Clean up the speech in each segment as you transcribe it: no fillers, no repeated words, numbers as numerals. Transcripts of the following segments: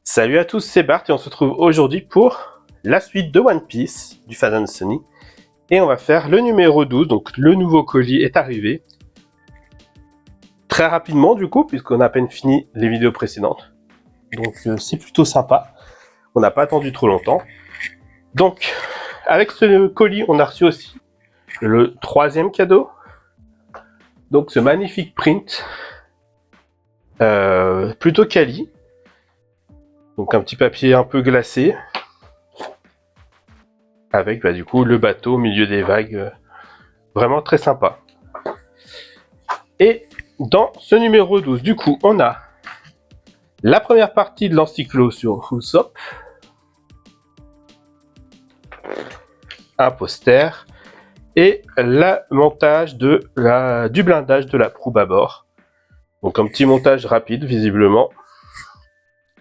Salut à tous, c'est Bart et on se retrouve aujourd'hui pour la suite de One Piece du Fast & Sunny. Et on va faire le numéro 12, donc le nouveau colis est arrivé. Très rapidement du coup, puisqu'on a à peine fini les vidéos précédentes. Donc c'est plutôt sympa, on n'a pas attendu trop longtemps. Donc avec ce colis, on a reçu aussi le troisième cadeau. Donc ce magnifique print, plutôt quali. Donc un petit papier un peu glacé. Avec du coup le bateau au milieu des vagues, vraiment très sympa. Et dans ce numéro 12, du coup, on a la première partie de l'encyclo sur Usopp, un poster, et le montage du blindage de la proue bâbord. Donc un petit montage rapide, visiblement.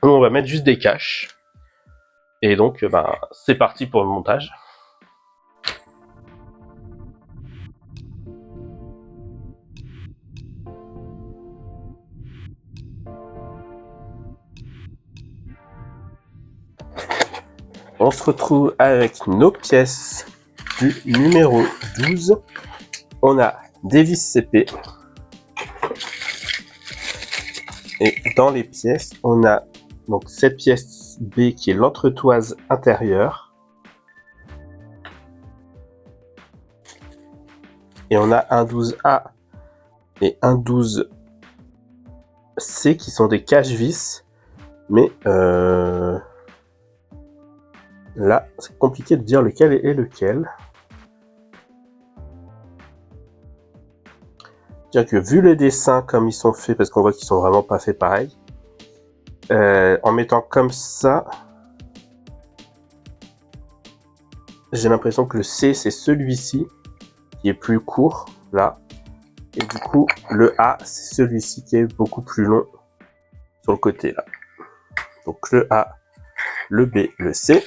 On va mettre juste des caches. Et donc, c'est parti pour le montage. On se retrouve avec nos pièces du numéro 12. On a des vis CP. Et dans les pièces, on a donc cette pièce B qui est l'entretoise intérieure. Et on a un 12A et un 12C qui sont des cache-vis. Mais là, c'est compliqué de dire lequel est lequel. C'est-à-dire que vu les dessins comme ils sont faits, parce qu'on voit qu'ils sont vraiment pas faits pareil, en mettant comme ça, j'ai l'impression que le C c'est celui-ci qui est plus court là, et du coup le A c'est celui-ci qui est beaucoup plus long sur le côté là. Donc le A, le B, le C.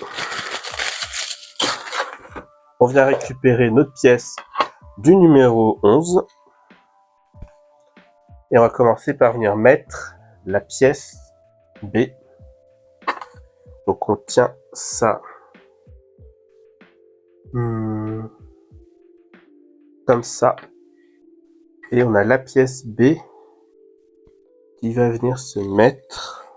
On vient récupérer notre pièce du numéro 11. Et on va commencer par venir mettre la pièce B. Donc on tient ça comme ça. Et on a la pièce B qui va venir se mettre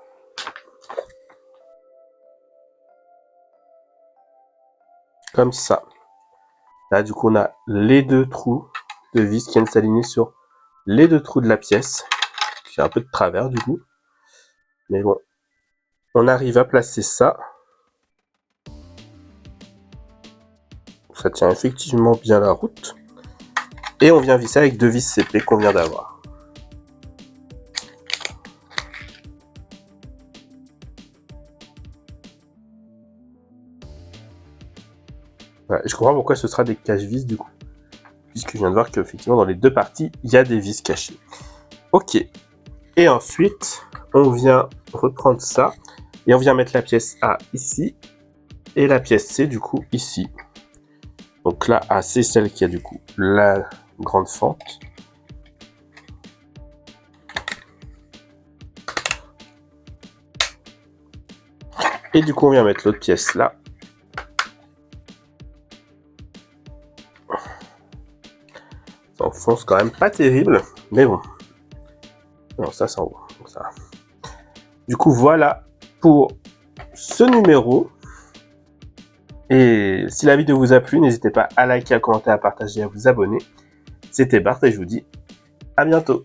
comme ça. Là du coup on a les deux trous de vis qui viennent s'aligner sur les deux trous de la pièce. J'ai un peu de travers du coup. Mais bon, on arrive à placer ça. Ça tient effectivement bien la route. Et on vient visser avec deux vis CP qu'on vient d'avoir. Voilà, je comprends pourquoi ce sera des cache-vis du coup. Puisque je viens de voir qu'effectivement dans les deux parties, il y a des vis cachées. Ok. Et ensuite, on vient reprendre ça. Et on vient mettre la pièce A ici. Et la pièce C du coup ici. Donc là, A c'est celle qui a du coup la grande fente. Et du coup, on vient mettre l'autre pièce là. Ça enfonce quand même pas terrible, mais bon. Non, ça s'en va. Donc ça. Du coup, voilà pour ce numéro. Et si la vidéo vous a plu, n'hésitez pas à liker, à commenter, à partager, à vous abonner. C'était Bart et je vous dis à bientôt.